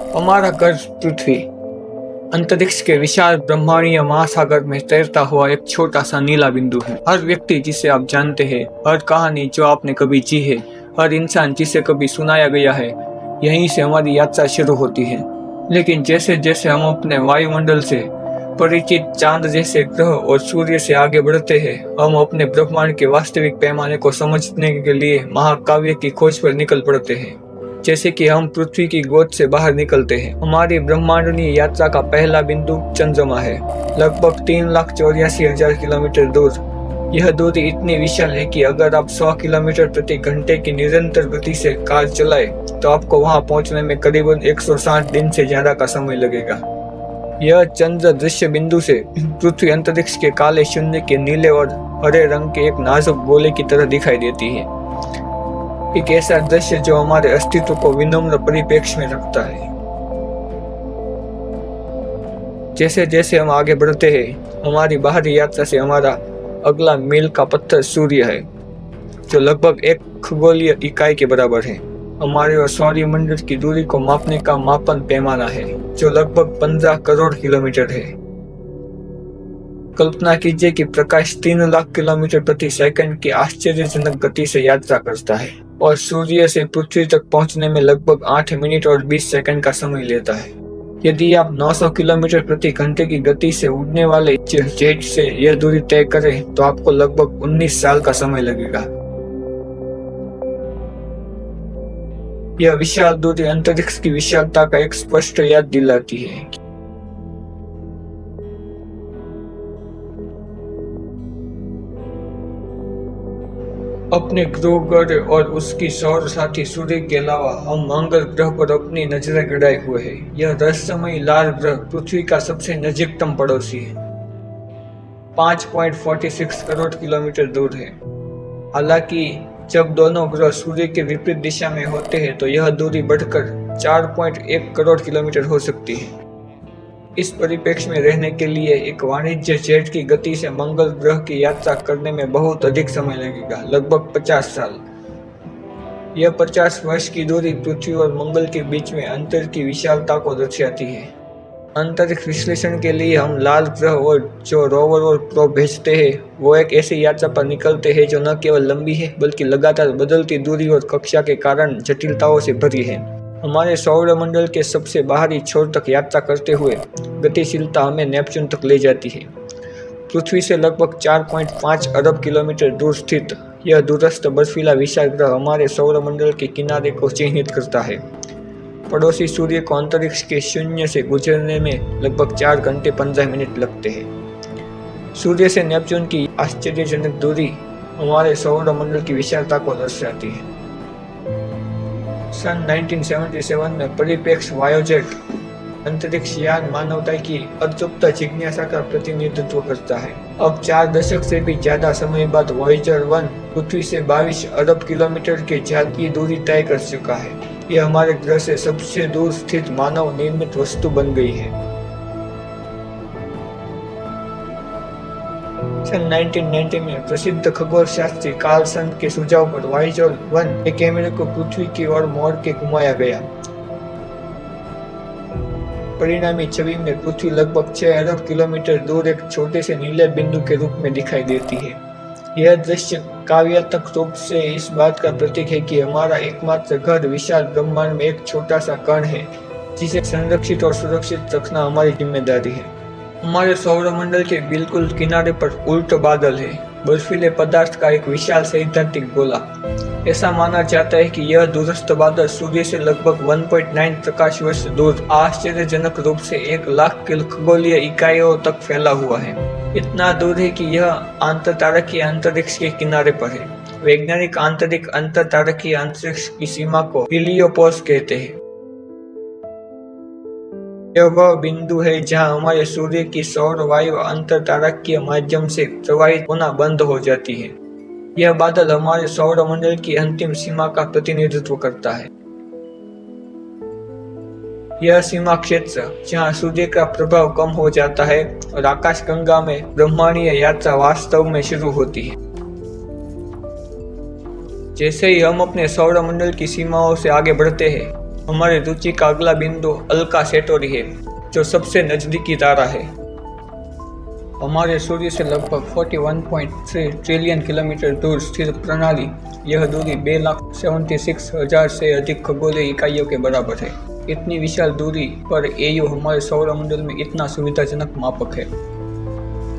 हमारा घर पृथ्वी अंतरिक्ष के विशाल ब्रह्मांडीय महासागर में तैरता हुआ एक छोटा सा नीला बिंदु है। हर व्यक्ति जिसे आप जानते हैं, हर कहानी जो आपने कभी जी है, हर इंसान जिसे कभी सुनाया गया है, यहीं से हमारी यात्रा शुरू होती है। लेकिन जैसे जैसे हम अपने वायुमंडल से परिचित चांद जैसे ग्रह और सूर्य से आगे बढ़ते हैं, हम अपने ब्रह्मांड के वास्तविक पैमाने को समझने के लिए महाकाव्य की खोज पर निकल पड़ते हैं। जैसे कि हम पृथ्वी की गोद से बाहर निकलते हैं, हमारी ब्रह्मांडीय यात्रा का पहला बिंदु चंद्रमा है, लगभग 3,84,000 किलोमीटर दूर। यह दूरी इतनी विशाल है कि अगर आप 100 किलोमीटर प्रति घंटे की निरंतर गति से कार चलाए तो आपको वहां पहुंचने में करीबन 160 दिन से ज्यादा का समय लगेगा। यह चंद्र दृश्य बिंदु से पृथ्वी अंतरिक्ष के काले शून्य के नीले और हरे रंग के एक नाजुक गोले की तरह दिखाई देती है। एक ऐसा दृश्य जो हमारे अस्तित्व को विनम्र परिप्रेक्ष्य में रखता है। जैसे जैसे हम आगे बढ़ते हैं, हमारी बाहरी यात्रा से हमारा अगला मील का पत्थर सूर्य है, जो लगभग 1 खगोलीय इकाई के बराबर है। हमारे और सौरमंडल की दूरी को मापने का मापन पैमाना है, जो लगभग 15 करोड़ किलोमीटर है। कल्पना कीजिए कि प्रकाश 3 लाख किलोमीटर प्रति सेकंड की आश्चर्यजनक गति से यात्रा करता है और सूर्य से पृथ्वी तक पहुंचने में लगभग 8 मिनट और 20 सेकंड का समय लेता है। यदि आप 900 किलोमीटर प्रति घंटे की गति से उड़ने वाले जेट से यह दूरी तय करें तो आपको लगभग 19 साल का समय लगेगा। यह विशाल दूरी अंतरिक्ष की विशालता का एक स्पष्ट याद दिलाती है। अपने ग्रह और उसकी सौर साथी सूर्य के अलावा हम मंगल ग्रह पर अपनी नजरें गड़ाए हुए हैं। यह रहस्यमयी लाल ग्रह पृथ्वी का सबसे नजीकतम पड़ोसी है, 5.46 करोड़ किलोमीटर दूर है। हालांकि जब दोनों ग्रह सूर्य के विपरीत दिशा में होते हैं तो यह दूरी बढ़कर 4.1 करोड़ किलोमीटर हो सकती है। इस परिप्रेक्ष्य में रहने के लिए एक वाणिज्य जेट की गति से मंगल ग्रह की यात्रा करने में बहुत अधिक समय लगेगा, लगभग 50 साल। यह 50 वर्ष की दूरी पृथ्वी और मंगल के बीच में अंतर की विशालता को दर्शाती है। अंतरिक्ष विश्लेषण के लिए हम लाल ग्रह और जो रोवर और प्रोब भेजते हैं, वो एक ऐसी यात्रा पर निकलते हैं जो न केवल लंबी है बल्कि लगातार बदलती दूरी और कक्षा के कारण जटिलताओं से भरी है। हमारे सौरमंडल के सबसे बाहरी छोर तक यात्रा करते हुए गतिशीलता हमें नेपच्यून तक ले जाती है। पृथ्वी से लगभग 4.5 अरब किलोमीटर दूर स्थित यह दूरस्थ बर्फीला विशाल ग्रह हमारे सौरमंडल के किनारे को चिन्हित करता है। पड़ोसी सूर्य को अंतरिक्ष के शून्य से गुजरने में लगभग 4 घंटे 15 मिनट लगते हैं। सूर्य से नेपच्यून की आश्चर्यजनक दूरी हमारे सौरमंडल की विशालता को दर्शाती है। सन 1977 में परिप्रेक्ष्य वायोजेट अंतरिक्ष यान मानवता की अतृप्त जिज्ञासा का प्रतिनिधित्व करता है। अब 4 दशक से भी ज्यादा समय बाद वॉयेजर 1 पृथ्वी से 22 अरब किलोमीटर के ज्यादा की दूरी तय कर चुका है। यह हमारे ग्रह से सबसे दूर स्थित मानव निर्मित वस्तु बन गई है। सन 1990 में प्रसिद्ध खगोल शास्त्री कार्ल सन के सुझाव पर वॉयेजर 1 के कैमरे को पृथ्वी की ओर मोड़ के घुमाया गया। परिणामी छवि में पृथ्वी लगभग 6 अरब किलोमीटर दूर एक छोटे से नीले बिंदु के रूप में दिखाई देती है। यह दृश्य काव्यात्मक रूप से इस बात का प्रतीक है कि हमारा एकमात्र घर विशाल ब्रह्मांड में एक छोटा सा कण है, जिसे संरक्षित और सुरक्षित रखना हमारी जिम्मेदारी है। हमारे सौरमंडल के बिल्कुल किनारे पर उल्ट बादल है, बर्फीले पदार्थ का एक विशाल सैद्धांतिक गोला। ऐसा माना जाता है कि यह दूरस्थ बादल सूर्य से लगभग 1.9 प्रकाश वर्ष दूर आश्चर्यजनक रूप से 1 लाख खगोलीय इकाइयों तक फैला हुआ है। इतना दूर है कि यह अंतरतारकीय अंतरिक्ष के किनारे पर है। वैज्ञानिक आंतरिक अंतरतारकीय अंतरिक्ष की सीमा को हीलियोपोस कहते हैं। यह वह बिंदु है जहां हमारे सूर्य की सौर वायु अंतरतारकीय माध्यम से प्रवाहित होना बंद हो जाती है। यह बादल हमारे सौरमंडल की अंतिम सीमा का प्रतिनिधित्व करता है। यह सीमा क्षेत्र जहां सूर्य का प्रभाव कम हो जाता है और आकाशगंगा में ब्रह्मांडीय यात्रा वास्तव में शुरू होती है। जैसे ही हम अपने सौरमंडल की सीमाओं से आगे बढ़ते हैं, हमारी रुचि का अगला बिंदु अल्का सेंटोरी है, जो सबसे नजदीकी तारा है। हमारे सूर्य से लगभग 41.3 ट्रिलियन किलोमीटर दूर स्थित प्रणाली, यह दूरी 2,76,000 से अधिक खगोलीय इकाइयों के बराबर है। इतनी विशाल दूरी पर एयू हमारे सौरमंडल में इतना सुविधाजनक मापक है।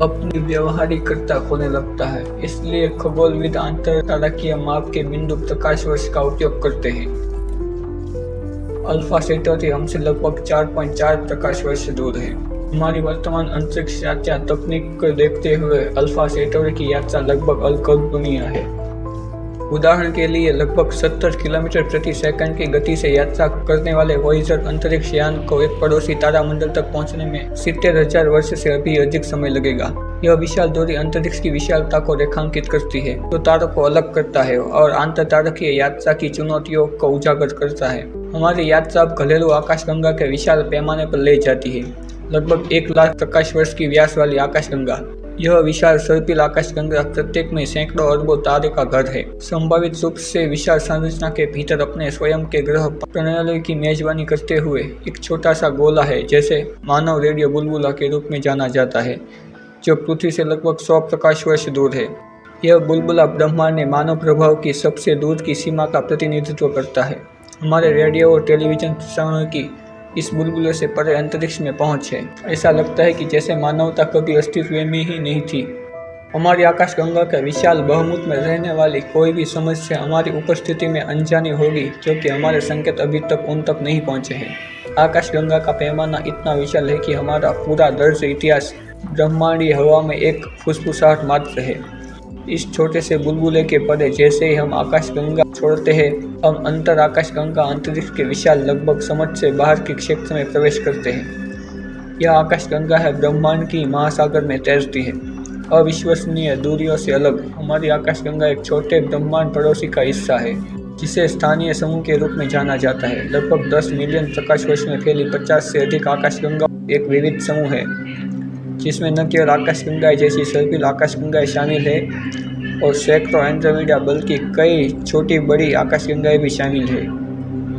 अपनी व्यवहारिकता खोने लगता है, इसलिए खगोलविद अंतरतारकीय माप के बिंदु प्रकाश वर्ष का उपयोग करते हैं। अल्फा सेंटोरी हमसे लगभग 4.4 प्रकाश वर्ष दूर है। हमारी वर्तमान अंतरिक्ष यात्रा तकनीक को देखते हुए अल्फा सेंटोरी की यात्रा लगभग अकल्पनीय है। उदाहरण के लिए लगभग 70 किलोमीटर प्रति सेकंड की गति से यात्रा करने वाले वॉयेजर अंतरिक्ष यान को एक पड़ोसी तारामंडल तक पहुंचने में 70,000 वर्ष से भी अधिक समय लगेगा। यह विशाल दूरी अंतरिक्ष की विशालता को रेखांकित करती है, जो तारों को अलग करता है और अंतरतारकीय यात्रा की चुनौतियों को उजागर करता है। हमारी यात्रा अब घरेलू आकाशगंगा के विशाल पैमाने पर ले जाती है, लगभग 1 लाख प्रकाश वर्ष की व्यास वाली आकाशगंगा। यह विशाल सर्पिल आकाशगंगा प्रत्येक में सैकड़ों अरबों तारे का घर है। संभावित रूप से विशाल संरचना के भीतर अपने स्वयं के ग्रह प्रणाली की मेजबानी करते हुए एक छोटा सा गोला है, जैसे मानव रेडियो बुलबुला के रूप में जाना जाता है, जो पृथ्वी से लगभग 100 प्रकाश वर्ष दूर है। यह बुलबुला ब्रह्मांड में मानव प्रभाव की सबसे दूर की सीमा का प्रतिनिधित्व करता है। हमारे रेडियो और टेलीविजन प्रसारणों की इस बुलबुले से परे अंतरिक्ष में पहुंच है। ऐसा लगता है कि जैसे मानवता कभी अस्तित्व में ही नहीं थी। हमारी आकाशगंगा के विशाल बहुमूत में रहने वाली कोई भी समस्या हमारी उपस्थिति में अनजानी होगी, क्योंकि हमारे संकेत अभी तक उन तक नहीं पहुंचे हैं। आकाशगंगा का पैमाना इतना विशाल है कि हमारा पूरा दर्ज इतिहास ब्रह्मांडीय हवा में एक फुसफुसाहट मात्र है। इस छोटे से बुलबुले के परे जैसे ही हम आकाशगंगा छोड़ते हैं, हम अंतर आकाशगंगा अंतरिक्ष के विशाल लगभग समझ से बाहर के क्षेत्र में प्रवेश करते हैं। यह आकाशगंगा है ब्रह्मांड की महासागर में तैरती है। अविश्वसनीय दूरियों से अलग हमारी आकाशगंगा एक छोटे ब्रह्मांड पड़ोसी का हिस्सा है, जिसे स्थानीय समूह के रूप में जाना जाता है। लगभग 10 मिलियन प्रकाश वर्ष में फैली 50 से अधिक आकाशगंगा एक विविध समूह है, जिसमें न केवल आकाशगंगाएं जैसी सर्पिल आकाशगंगाएं शामिल है और सैकड़ों एंड्रोमेडा बल्कि कई छोटी बड़ी आकाशगंगाएं भी शामिल है।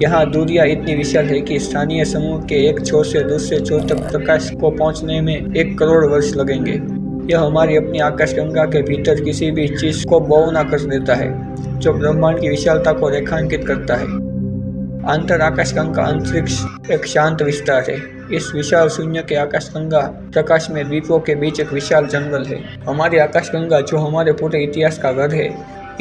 यहाँ दूरियां इतनी विशाल है कि स्थानीय समूह के एक छोर से दूसरे छोर तक प्रकाश को पहुँचने में 1 करोड़ वर्ष लगेंगे। यह हमारी अपनी आकाशगंगा के भीतर किसी भी चीज को बहुना कर देता है, जो ब्रह्मांड की विशालता को रेखांकित करता है। अंतर आकाशगंगा अंतरिक्ष एक शांत विस्तार है। इस विशाल शून्य के आकाशगंगा प्रकाश में द्वीपों के बीच एक विशाल जंगल है। हमारी आकाशगंगा, जो हमारे पूरे इतिहास का घर है,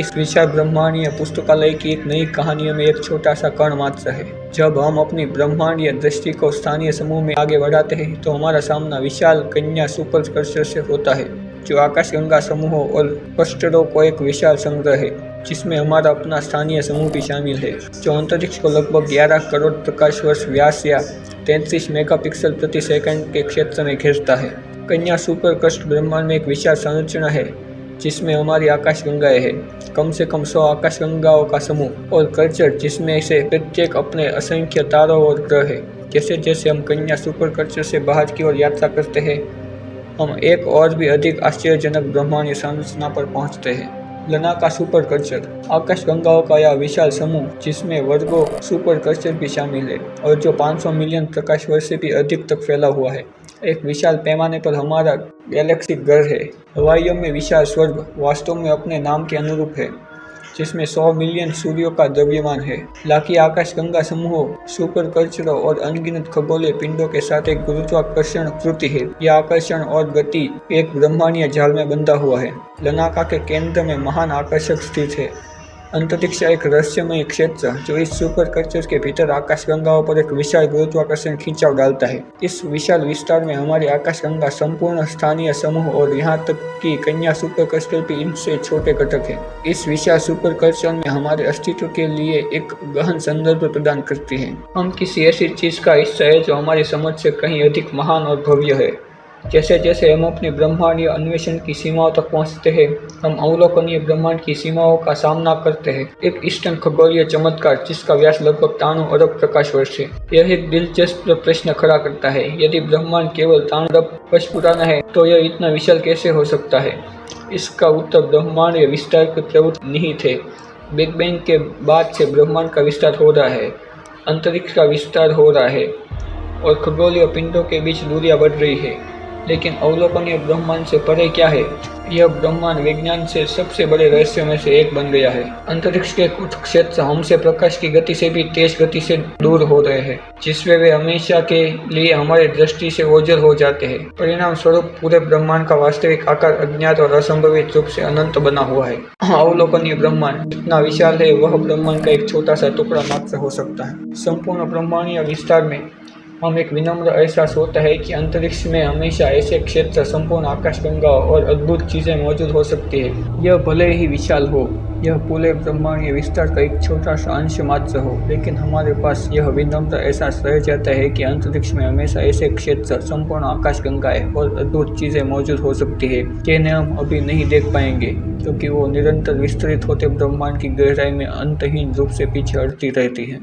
इस विशाल ब्रह्मांडीय पुस्तकालय की एक नई कहानियों में एक छोटा सा कण मात्र है। जब हम अपनी ब्रह्मांडीय दृष्टि को स्थानीय समूह में आगे बढ़ाते हैं, तो हमारा सामना विशाल कन्या सुपर कल्चर से होता है, जो आकाशगंगा समूहों और क्लस्टरों को एक विशाल संग्रह है, जिसमें हमारा अपना स्थानीय समूह भी शामिल है, जो अंतरिक्ष को लगभग 11 करोड़ प्रकाश वर्ष व्यास या 33 मेगापिक्सल प्रति सेकंड के क्षेत्र में घेरता है। कन्या सुपर क्लस्टर ब्रह्मांड में एक विशाल संरचना है, जिसमें हमारी आकाशगंगाएं हैं, कम से कम 100 आकाशगंगाओं का समूह, और कल्चर, जिसमें से प्रत्येक अपने असंख्य तारों और ग्रह है। जैसे जैसे हम कन्या सुपर कल्चर से बाहर की ओर यात्रा करते हैं, हम एक और भी अधिक आश्चर्यजनक ब्रह्मांडीय संरचना पर पहुंचते हैं। लनाका सुपर कल्चर, आकाशगंगाओं का यह विशाल समूह, जिसमें वर्गो सुपर कल्चर भी शामिल है और जो 500 मिलियन प्रकाश वर्ष से भी अधिक तक फैला हुआ है, एक विशाल पैमाने पर हमारा गैलेक्सी घर है। हवाइयों में विशाल स्वर्ग वास्तव में अपने नाम के अनुरूप है, जिसमें 100 मिलियन सूर्यों का द्रव्यमान है। लाखी आकाशगंगा समूहों, सुपर कल्चरों और अनगिनत खगोलीय पिंडों के साथ एक गुरुत्वाकर्षण त्रुटि है। यह आकर्षण और गति एक ब्रह्मांडीय जाल में बंधा हुआ है। लनाका के केंद्र में महान आकर्षक स्थित है। अंतरिक्ष एक रहस्यमय क्षेत्र, जो इस सुपर कल्चर के भीतर आकाशगंगाओं पर एक विशाल गुरुत्वाकर्षण खिंचाव डालता है। इस विशाल विस्तार में हमारी आकाशगंगा संपूर्ण स्थानीय समूह और यहाँ तक कि कन्या सुपर कल्चर भी इनसे छोटे घटक है। इस विशाल सुपर कल्चर में हमारे अस्तित्व के लिए एक गहन संदर्भ प्रदान करती है। हम किसी ऐसी चीज का हिस्सा है जो हमारी समझ से कहीं अधिक महान और भव्य है। जैसे जैसे हम अपने ब्रह्मांडीय अन्वेषण की सीमाओं तक पहुंचते हैं, हम अवलोकनीय ब्रह्मांड की सीमाओं का सामना करते हैं। एक ईस्टर्न खगोलीय चमत्कार, जिसका व्यास लगभग 93 अरब प्रकाश वर्ष है। यह एक दिलचस्प प्रश्न खड़ा करता है, यदि ब्रह्मांड केवल 93 अरब वर्ष पुराना है, तो यह इतना विशाल कैसे हो सकता है? इसका उत्तर ब्रह्मांडीय विस्तार के प्रवृत्ति निहित है। बिग बैंग के बाद से ब्रह्मांड का विस्तार हो रहा है। अंतरिक्ष का विस्तार हो रहा है और खगोलीय पिंडों के बीच दूरियां बढ़ रही है, लेकिन अवलोकनीय ब्रह्मांड से परे क्या है? यह ब्रह्मांड विज्ञान से सबसे बड़े रहस्यों में से एक बन गया है। अंतरिक्ष के कुछ क्षेत्र हमसे प्रकाश की गति से भी तेज गति से दूर हो रहे हैं, जिसमें वे हमेशा के लिए हमारी दृष्टि से ओझल हो जाते हैं। परिणाम स्वरूप पूरे ब्रह्मांड का वास्तविक आकार अज्ञात और असंभवित रूप से अनंत बना हुआ है। अवलोकनीय ब्रह्मांड जितना विशाल है, वह ब्रह्मांड का एक छोटा सा टुकड़ा मात्र हो सकता है। संपूर्ण ब्रह्मांडीय विस्तार में हम एक विनम्र एहसास होता है कि अंतरिक्ष में हमेशा ऐसे क्षेत्र, संपूर्ण आकाशगंगाओं और अद्भुत चीजें मौजूद हो सकती है। यह भले ही विशाल हो, यह पूरे ब्रह्मांडीय विस्तार का एक छोटा सा अंश मात्र हो, लेकिन हमारे पास यह विनम्र एहसास रह जाता है कि अंतरिक्ष में हमेशा ऐसे क्षेत्र, संपूर्ण आकाशगंगाएं और अद्भुत चीजें मौजूद हो सकती है जिन्हें हम अभी नहीं देख पाएंगे, क्योंकि वो निरंतर विस्तृत होते ब्रह्मांड की गहराई में अंतहीन रूप से पीछे हटती रहती है।